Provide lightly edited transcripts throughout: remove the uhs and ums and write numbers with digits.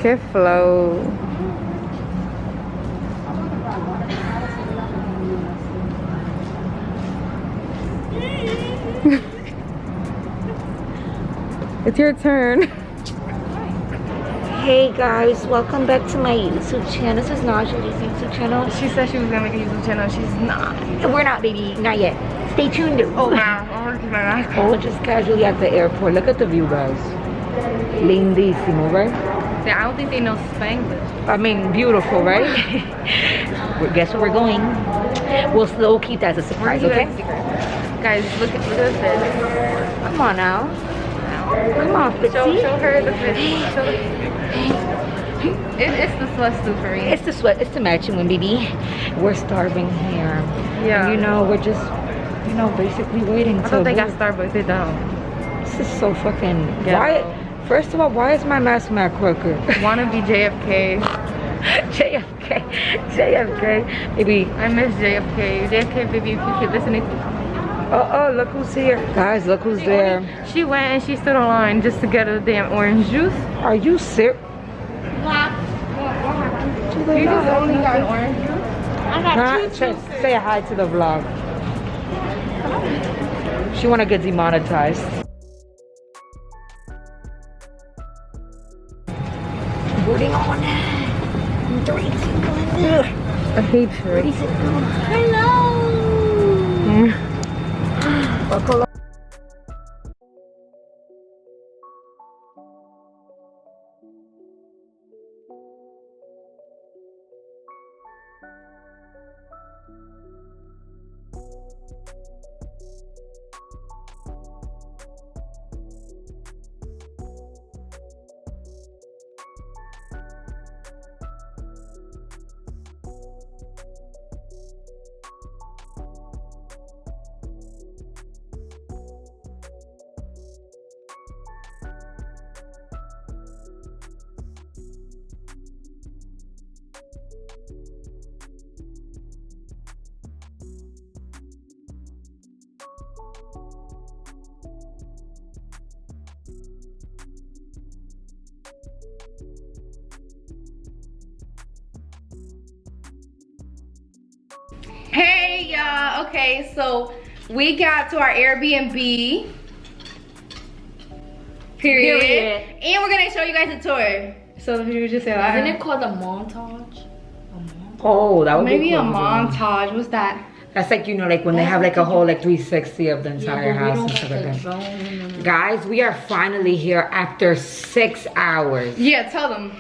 Que flow. It's your turn. Hey guys, welcome back to my YouTube channel. This is Naja's YouTube channel. She said she was gonna make a YouTube channel. She's not. We're not, baby. Not yet. Stay tuned. Oh wow. Oh, just casually at the airport. Look at the view, guys. Lindísimo, right? I don't think they know Spanglish. I mean, beautiful, right? Guess where we're going? We'll still keep that as a surprise, okay? Guys, look at this. Come on now. Come on, Fitzy. Show her the fit. It's the sweatsuit for me. It's the sweat. It's the matching one, baby. We're starving here. Yeah. And, you know, we're just, you know, basically waiting. I thought they got Starbucks. They don't. This is so fucking. Yeah. Why? First of all, why is my mask mad crooked? Wanna be JFK? JFK. Maybe. I miss JFK. JFK, baby, if you keep listening to. Oh, look who's here. Guys, look who's there. She went and she stood in line just to get a damn orange juice. Are you serious? You just only got an orange juice? I got two. Say hi to the vlog. She wanna get demonetized. Booting on. 3, 2, 1. I hate you. 3, 2, 1. Hello. Welcome. Hey y'all, okay, so we got to our Airbnb. Period. And we're gonna show you guys a tour. So if you just say that. Isn't it called a montage? Oh, that would Maybe be cool. a montage. What's that? That's like, you know, like when they have like a whole like 360 of the entire house and stuff like that. Guys, we are finally here after 6 hours. Yeah, tell them.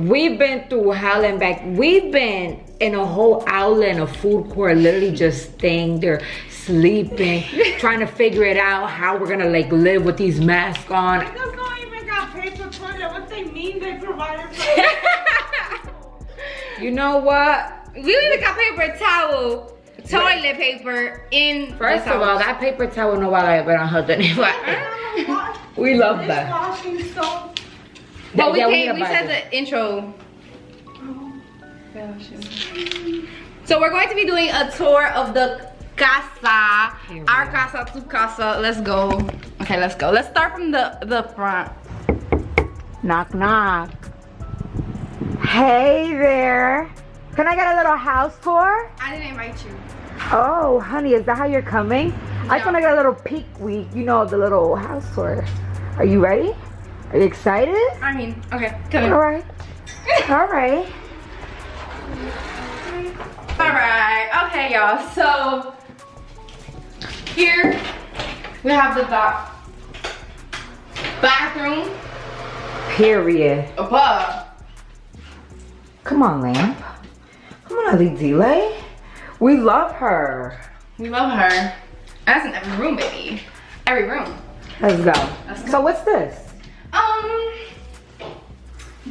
We've been through hell and back. We've been in a whole outlet in a food court, literally just staying there, sleeping, trying to figure it out how we're gonna like live with these masks on. They just don't even got paper toilet. What they mean they provided for You know what? We even got paper towel, toilet paper in. First of all, that paper towel no vale la pena, anyway. We love that. washing soap. But we Yeah, came, need we to buy said this. the intro. So we're going to be doing a tour of the casa. Our casa, tu casa. Let's go. Okay, let's go. Let's start from the front. Knock, knock. Hey there. Can I get a little house tour? I didn't invite you. Oh, honey, is that how you're coming? I just want to get a little peek week, you know, the little house tour. Are you ready? Are you excited? I mean, okay, come in. All right. All right. Alright, okay y'all, so here we have the bathroom Period. above. Come on, lamp. Come on, delay. We love her. We love her. That's in every room, baby. Every room. Let's go. Let's go. So what's this?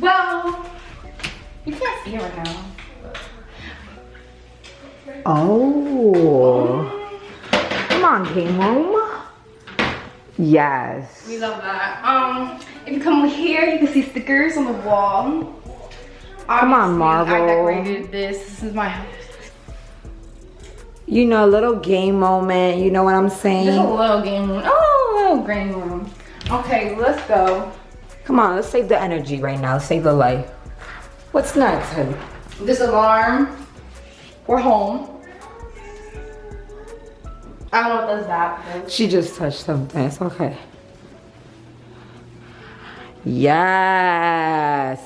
Well, you can't see it right now. Oh. Come on, game room. Yes. We love that. If you come here, you can see stickers on the wall. Come on, Obviously, Marvel. I decorated this. This is my house. You know, a little game moment. You know what I'm saying? Just a little game room. Oh, a little game room. Okay, let's go. Come on, let's save the energy right now. Let's save the life. What's next, honey? This alarm. We're home. I don't know what does that. She just touched something. It's okay. Yes.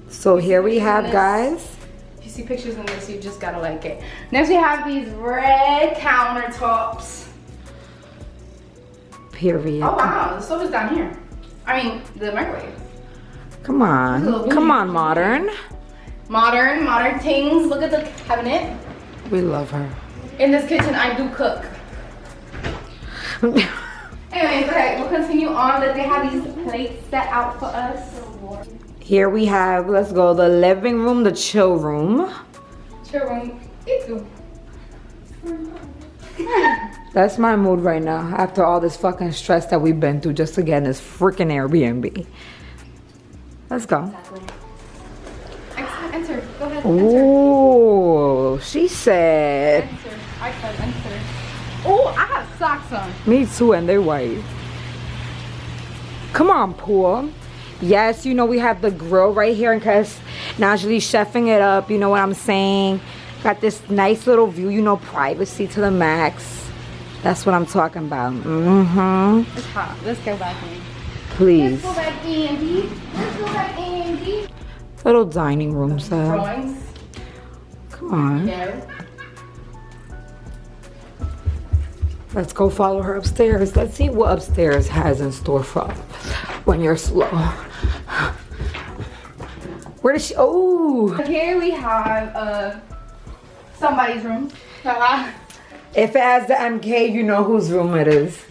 So here we have, guys. If you see pictures in this, you just gotta like it. Next we have these red countertops. Period. Oh wow, the stove is down here. I mean, the microwave. Come on. Come on, modern. Modern things. Look at the cabinet. We love her. In this kitchen, I do cook. Anyways, okay, we'll continue on. That they have these plates set out for us. Here we have, let's go, the living room, the chill room. Chill room. Ew. That's my mood right now after all this fucking stress that we've been through just to get in this freaking Airbnb. Let's go. Exactly. Enter. Go ahead. Ooh, she said. Enter. I said enter. Oh, I have socks on. Me too, and they're white. Come on, pool. Yes, you know we have the grill right here in case Najlee's chefing it up. You know what I'm saying? Got this nice little view, you know, privacy to the max. That's what I'm talking about. Mm-hmm. It's hot. Let's go back in. Please. Let's go back in, D. Let's go back in, D. Little dining room set. Drawings. Come on. Yeah. Let's go follow her upstairs. Let's see what upstairs has in store for us when you're slow. Where does she? Oh. Here we have somebody's room. If it has the MK, you know whose room it is.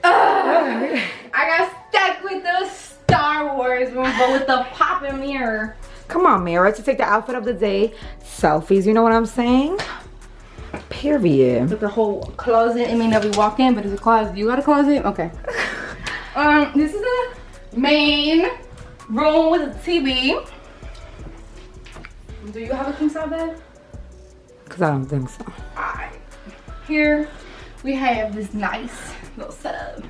I got stuck with the Star Wars room, but with the popping mirror. Come on, Mira, to take the outfit of the day. Selfies, you know what I'm saying? Period. With the whole closet. It may not be walk in, but it's a closet. You got a closet? Okay. This is the main room with a TV. Do you have a king size bed? Because I don't think so. Alright. Here we have this nice little setup.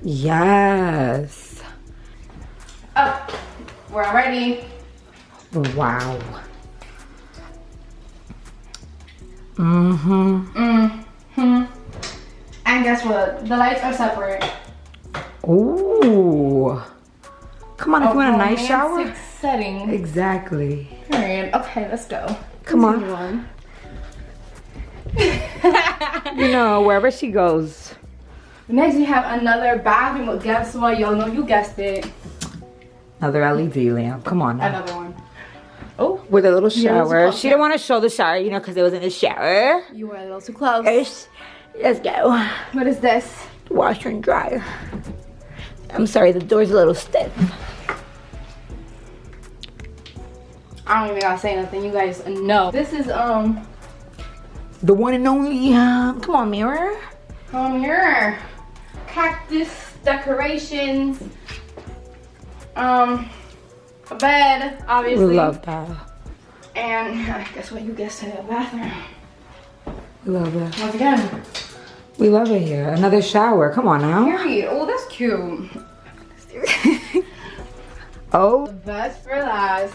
Yes. Oh, we're all ready. Wow. Mm-hmm. And guess what? The lights are separate. Ooh. Come on, if you want a nice shower. Romantic setting. Exactly. Period. Okay, let's go. Come on. You know, wherever she goes. Next, we have another bathroom. But guess what? Y'all know you guessed it. Another LED lamp. Come on now. Another one. Oh, with a little Yeah, shower. it's She didn't want to show the shower, you know, because it was in the shower. You were a little too close. Let's go. What is this? Washer and dryer. I'm sorry, the door's a little stiff. I don't even gotta say nothing. You guys know. This is The one and only. Come on, mirror. here. Cactus decorations. A bed, obviously. We love that. And guess what? You guessed it, a bathroom. We love it. Once again. We love it here. Another shower. Come on now. Period. Oh, that's cute. Oh. Best for last.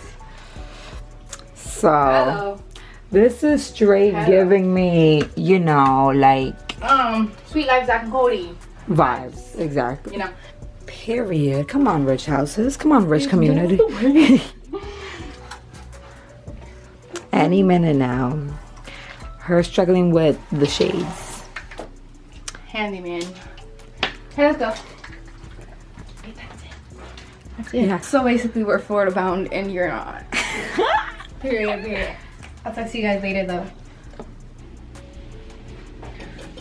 So. Hello. This is straight Hello. giving me, you know, like. Sweet Life, Zach and Cody. Vibes. Exactly. You know. Period. Come on, rich houses. Come on, rich community. Any minute now. Her struggling with the shades. Handyman. Hey, let's go. That's it. Yeah. So basically, we're Florida bound and you're not. Period. I'll talk to you guys later though.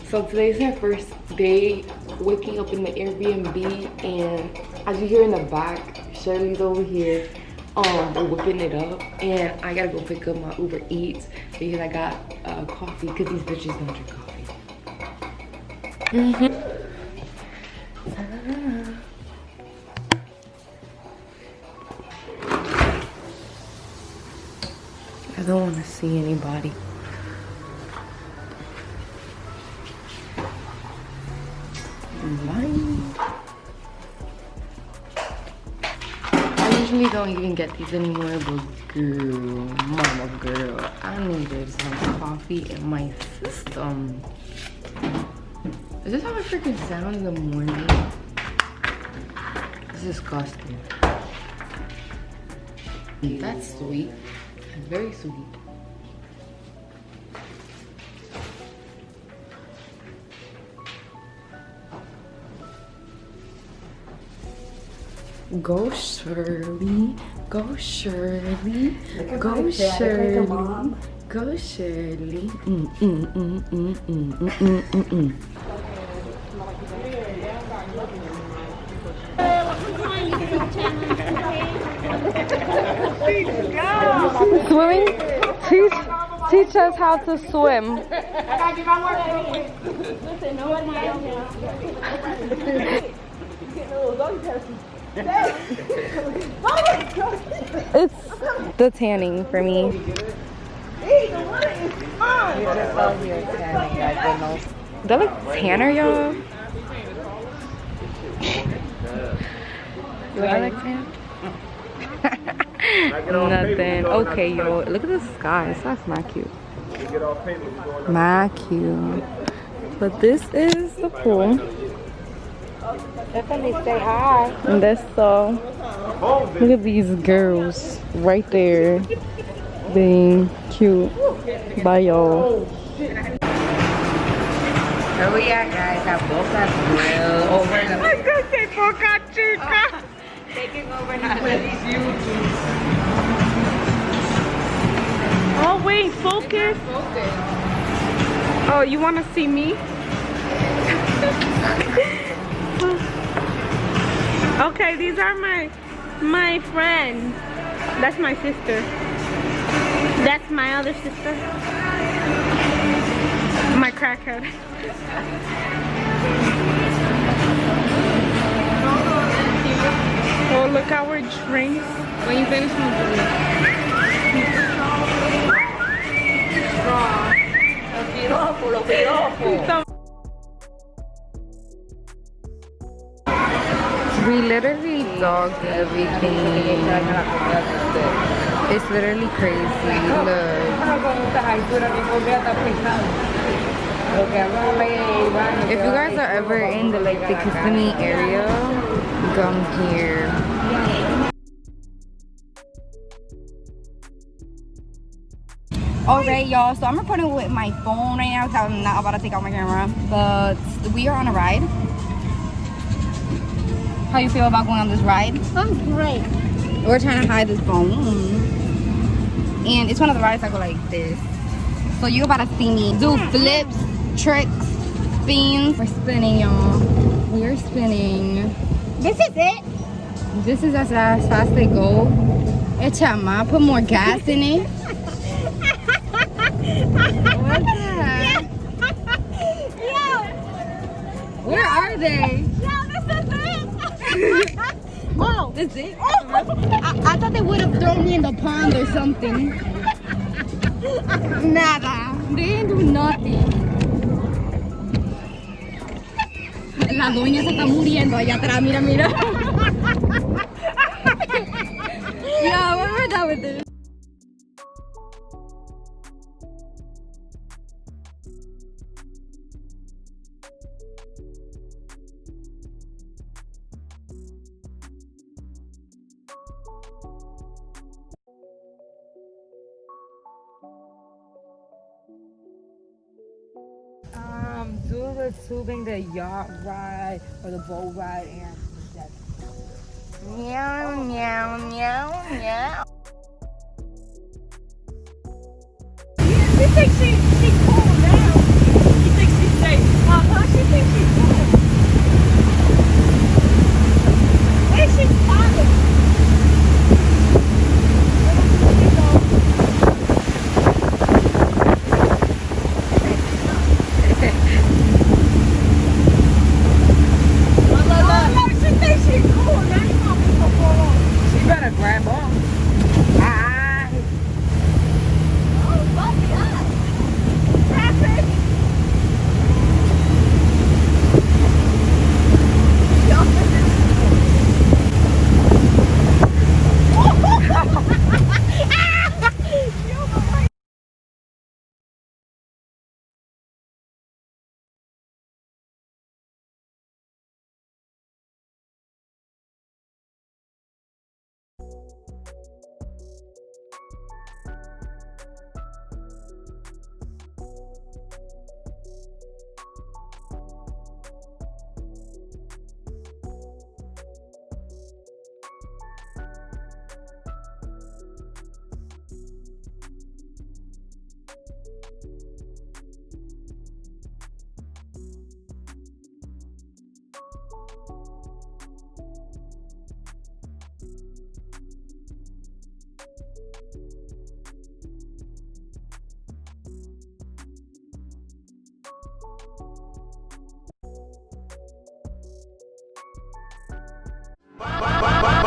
So today's our first day waking up in the Airbnb, and as you hear in the back, Shirley's over here whipping it up, and I gotta go pick up my Uber Eats because I got coffee because these bitches don't drink coffee. I don't want to see anybody. Bye. usually don't even get these anymore, but girl, mama girl, I needed some coffee in my system. Is this how I freaking sound in the morning? It's disgusting. That's sweet. Very sweet. Go Shirley, go Shirley, go Shirley, go Shirley. Swimming? Teach us how to swim. It's the tanning for me. That look tanner, y'all. Do I look tan? Nothing. Okay, yo. Look at the sky. That's not cute. Not cute. But this is the pool. Definitely say hi. And that's all. Look at these girls right there being cute. Bye, y'all. Here we are, guys, at Boca Grill. Over the... I was gonna say Boca Chica. Taking over now. Oh, wait, focus. Oh, you want to see me? Okay, these are my friends. That's my sister. That's my other sister. My crackhead. Oh, look our drinks. When you finish my drink. We literally dogged everything. It's literally crazy. Look. If you guys are ever in the Kissimmee area, come here. Alright, y'all, so I'm recording with my phone right now because I'm not about to take out my camera, but we are on a ride. How you feel about going on this ride? I'm great. We're trying to hide this phone, and it's one of the rides that go like this. So you're about to see me do flips, tricks, spins. We're spinning, y'all. We're spinning. This is it. This is as fast as they go. Chama, put more gas in it. What the heck? Yo. Where are they? Yo, this is it. Whoa. This is it? I thought they would have thrown me in the pond or something. Nada. They didn't do nothing. La doña se está muriendo allá atrás. Mira, mira. Yeah, when we're done with this. Do the tubing, the yacht ride, or the boat ride, and that's Meow, meow, meow, meow. She thinks she cool now. She thinks she's safe. She thinks she's cool. Where's she falling? She better grab on. Bye.